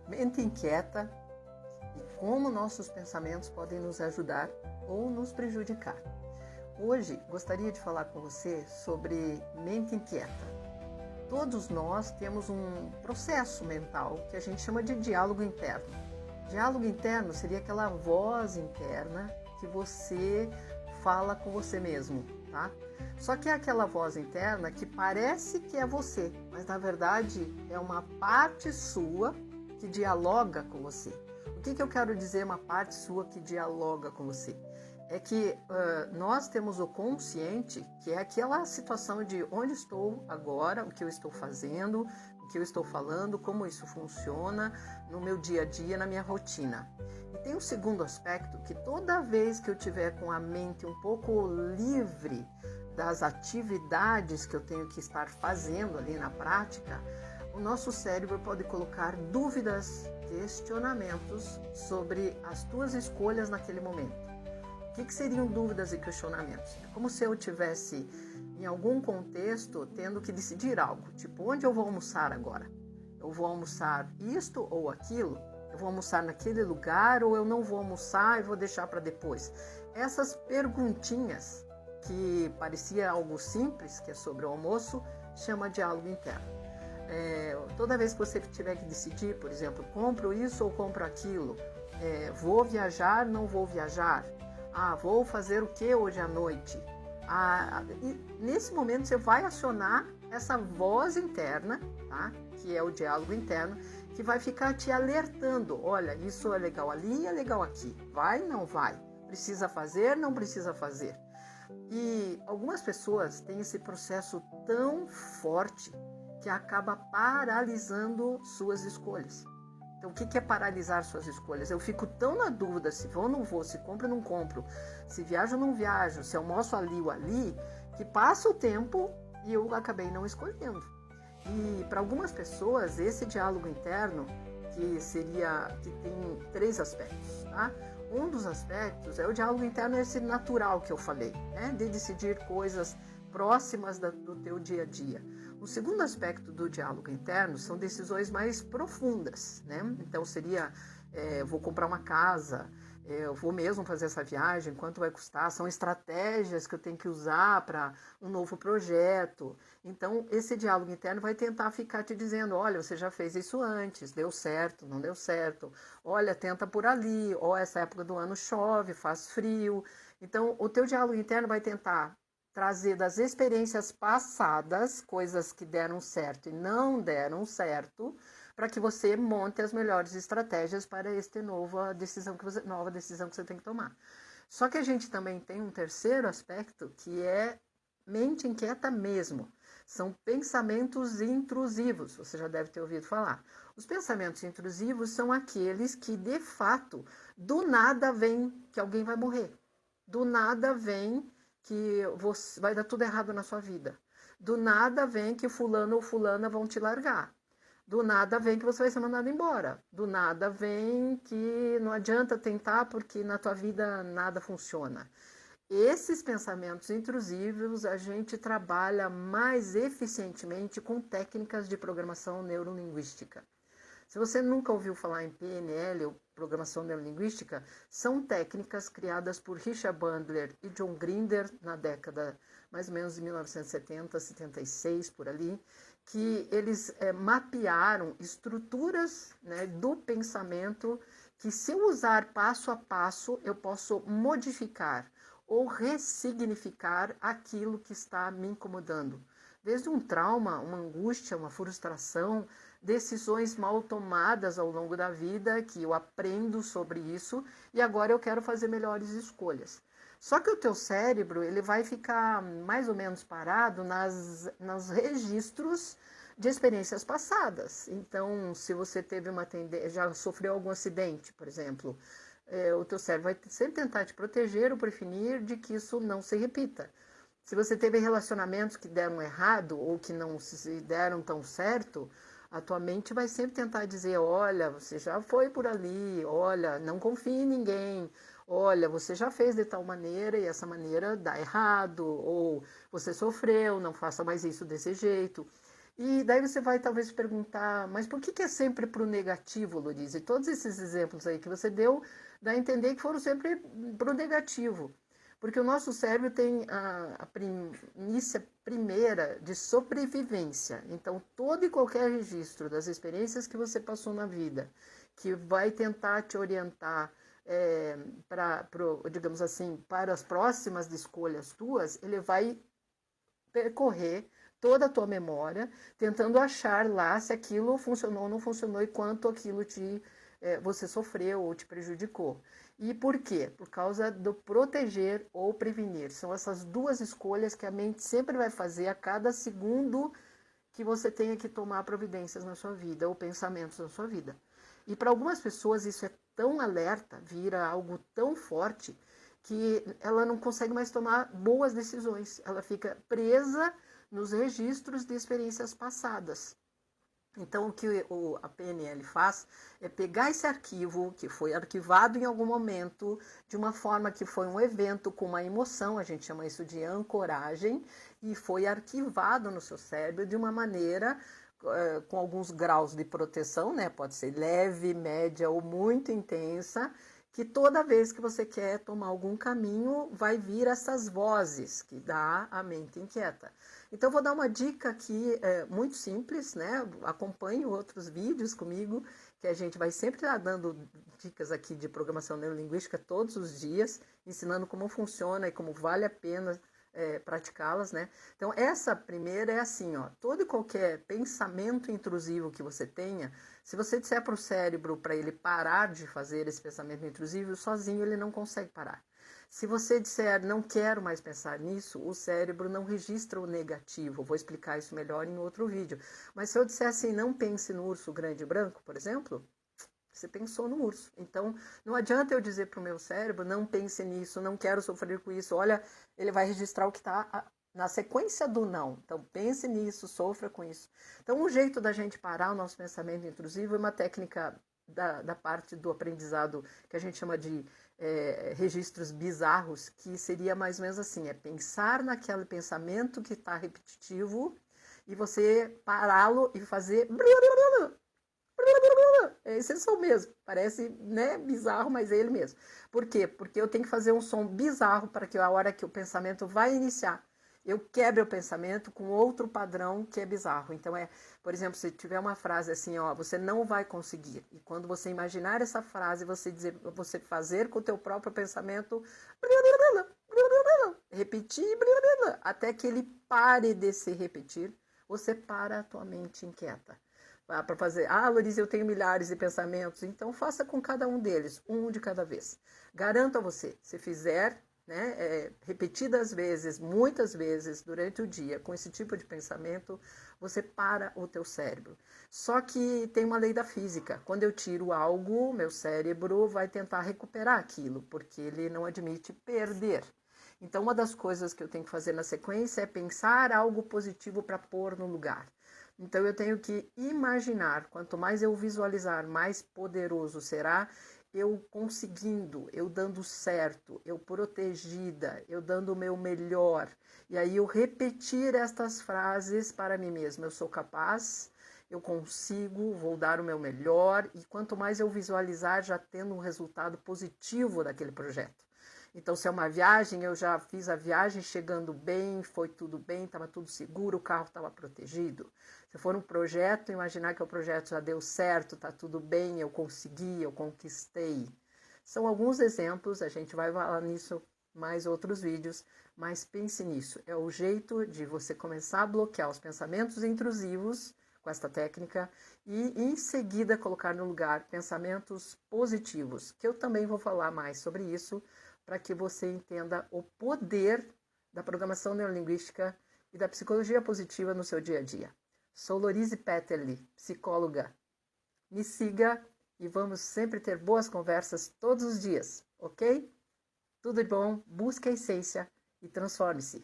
mente inquieta e como nossos pensamentos podem nos ajudar ou nos prejudicar. Hoje gostaria de falar com você sobre mente inquieta. Todos nós temos um processo mental que a gente chama de diálogo interno. Diálogo interno seria aquela voz interna que você fala com você mesmo, tá? Só que é aquela voz interna que parece que é você, mas na verdade é uma parte sua que dialoga com você. O que eu quero dizer uma parte sua que dialoga com você? É que nós temos o consciente, que é aquela situação de onde estou agora, o que eu estou fazendo, o que eu estou falando, como isso funciona no meu dia a dia, na minha rotina. E tem um segundo aspecto, que toda vez que eu tiver com a mente um pouco livre das atividades que eu tenho que estar fazendo ali na prática, o nosso cérebro pode colocar dúvidas, questionamentos sobre as tuas escolhas naquele momento. O que seriam dúvidas e questionamentos? É como se eu tivesse, em algum contexto, tendo que decidir algo. Tipo, onde eu vou almoçar agora? Eu vou almoçar isto ou aquilo? Eu vou almoçar naquele lugar ou eu não vou almoçar e vou deixar para depois? Essas perguntinhas, que parecia algo simples, que é sobre o almoço, chama diálogo interno. Toda vez que você tiver que decidir, por exemplo, compro isso ou compro aquilo? Vou viajar, não vou viajar? Vou fazer o que hoje à noite? E nesse momento você vai acionar essa voz interna, tá? Que é o diálogo interno, que vai ficar te alertando. Olha, isso é legal ali, é legal aqui. Vai, não vai? Precisa fazer, não precisa fazer? E algumas pessoas têm esse processo tão forte que acaba paralisando suas escolhas. Então, o que é paralisar suas escolhas? Eu fico tão na dúvida se vou ou não vou, se compro ou não compro, se viajo ou não viajo, se almoço ali ou ali, que passa o tempo e eu acabei não escolhendo. E para algumas pessoas, esse diálogo interno, que tem 3 aspectos, tá? Um dos aspectos é o diálogo interno, esse natural que eu falei, né? De decidir coisas próximas do teu dia a dia. O segundo aspecto do diálogo interno são decisões mais profundas, né? Então seria, vou comprar uma casa, eu vou mesmo fazer essa viagem, quanto vai custar? São estratégias que eu tenho que usar para um novo projeto. Então esse diálogo interno vai tentar ficar te dizendo, olha, você já fez isso antes, deu certo, não deu certo, olha, tenta por ali, essa época do ano chove, faz frio. Então o teu diálogo interno vai tentar trazer das experiências passadas, coisas que deram certo e não deram certo, para que você monte as melhores estratégias para esta nova decisão que você tem que tomar. Só que a gente também tem um terceiro aspecto, que é mente inquieta mesmo. São pensamentos intrusivos, você já deve ter ouvido falar. Os pensamentos intrusivos são aqueles que, de fato, do nada vem que alguém vai morrer. Do nada vem que vai dar tudo errado na sua vida. Do nada vem que fulano ou fulana vão te largar. Do nada vem que você vai ser mandado embora. Do nada vem que não adianta tentar porque na tua vida nada funciona. Esses pensamentos intrusivos a gente trabalha mais eficientemente com técnicas de programação neurolinguística. Se você nunca ouviu falar em PNL, ou Programação Neurolinguística, são técnicas criadas por Richard Bandler e John Grinder na década mais ou menos de 1970, 76, por ali, que eles mapearam estruturas, né, do pensamento que, se eu usar passo a passo, eu posso modificar ou ressignificar aquilo que está me incomodando. Desde um trauma, uma angústia, uma frustração, decisões mal tomadas ao longo da vida, que eu aprendo sobre isso e agora eu quero fazer melhores escolhas. Só que o teu cérebro ele vai ficar mais ou menos parado nos registros de experiências passadas. Então, se você teve já sofreu algum acidente, por exemplo, o teu cérebro vai sempre tentar te proteger ou prevenir de que isso não se repita. Se você teve relacionamentos que deram errado ou que não se deram tão certo, a tua mente vai sempre tentar dizer, olha, você já foi por ali, olha, não confie em ninguém, olha, você já fez de tal maneira e essa maneira dá errado, ou você sofreu, não faça mais isso desse jeito. E daí você vai talvez perguntar, mas por que é sempre para o negativo, Lorize? E todos esses exemplos aí que você deu, dá a entender que foram sempre para o negativo. Porque o nosso cérebro tem a primícia primeira de sobrevivência. Então, todo e qualquer registro das experiências que você passou na vida, que vai tentar te orientar digamos assim, para as próximas escolhas tuas, ele vai percorrer toda a tua memória, tentando achar lá se aquilo funcionou ou não funcionou e quanto aquilo você sofreu ou te prejudicou. E por quê? Por causa do proteger ou prevenir. São essas duas escolhas que a mente sempre vai fazer a cada segundo que você tenha que tomar providências na sua vida ou pensamentos na sua vida. E para algumas pessoas isso é tão alerta, vira algo tão forte, que ela não consegue mais tomar boas decisões. Ela fica presa nos registros de experiências passadas. Então, o que a PNL faz é pegar esse arquivo, que foi arquivado em algum momento, de uma forma que foi um evento com uma emoção, a gente chama isso de ancoragem, e foi arquivado no seu cérebro de uma maneira com alguns graus de proteção, né? Pode ser leve, média ou muito intensa, que toda vez que você quer tomar algum caminho, vai vir essas vozes que dá a mente inquieta. Então, eu vou dar uma dica aqui muito simples, né? Acompanhe outros vídeos comigo, que a gente vai sempre estar dando dicas aqui de programação neurolinguística todos os dias, ensinando como funciona e como vale a pena praticá-las, né? Então, essa primeira é assim, ó, todo e qualquer pensamento intrusivo que você tenha, se você disser para o cérebro para ele parar de fazer esse pensamento intrusivo, sozinho ele não consegue parar. Se você disser, não quero mais pensar nisso, o cérebro não registra o negativo. Vou explicar isso melhor em outro vídeo. Mas se eu disser assim, não pense no urso grande e branco, por exemplo, você pensou no urso. Então, não adianta eu dizer para o meu cérebro, não pense nisso, não quero sofrer com isso. Olha, ele vai registrar o que está na sequência do não. Então, pense nisso, sofra com isso. Então, um jeito da gente parar o nosso pensamento intrusivo é uma técnica da parte do aprendizado que a gente chama de registros bizarros, que seria mais ou menos assim, é pensar naquele pensamento que está repetitivo e você pará-lo e fazer... Esse é o som mesmo, parece, né, bizarro, mas é ele mesmo. Por quê? Porque eu tenho que fazer um som bizarro para que a hora que o pensamento vai iniciar, eu quebre o pensamento com outro padrão que é bizarro. Então por exemplo, se tiver uma frase assim, ó, você não vai conseguir. E quando você imaginar essa frase, você fazer com o teu próprio pensamento, repetir, até que ele pare de se repetir, você para a tua mente inquieta. Para fazer, Lorize, eu tenho milhares de pensamentos, então faça com cada um deles, um de cada vez. Garanto a você, se fizer, né, repetidas vezes, muitas vezes durante o dia, com esse tipo de pensamento, você para o teu cérebro. Só que tem uma lei da física, quando eu tiro algo, meu cérebro vai tentar recuperar aquilo, porque ele não admite perder. Então, uma das coisas que eu tenho que fazer na sequência é pensar algo positivo para pôr no lugar. Então, eu tenho que imaginar, quanto mais eu visualizar, mais poderoso será eu conseguindo, eu dando certo, eu protegida, eu dando o meu melhor. E aí eu repetir estas frases para mim mesma. Eu sou capaz, eu consigo, vou dar o meu melhor. E quanto mais eu visualizar, já tendo um resultado positivo daquele projeto. Então, se é uma viagem, eu já fiz a viagem chegando bem, foi tudo bem, estava tudo seguro, o carro estava protegido. Se for um projeto, imaginar que o projeto já deu certo, está tudo bem, eu consegui, eu conquistei. São alguns exemplos, a gente vai falar nisso mais outros vídeos, mas pense nisso. É o jeito de você começar a bloquear os pensamentos intrusivos com esta técnica e em seguida colocar no lugar pensamentos positivos, que eu também vou falar mais sobre isso, para que você entenda o poder da programação neurolinguística e da psicologia positiva no seu dia a dia. Sou Lorize Petterli, psicóloga. Me siga e vamos sempre ter boas conversas todos os dias, ok? Tudo de bom, busque a essência e transforme-se.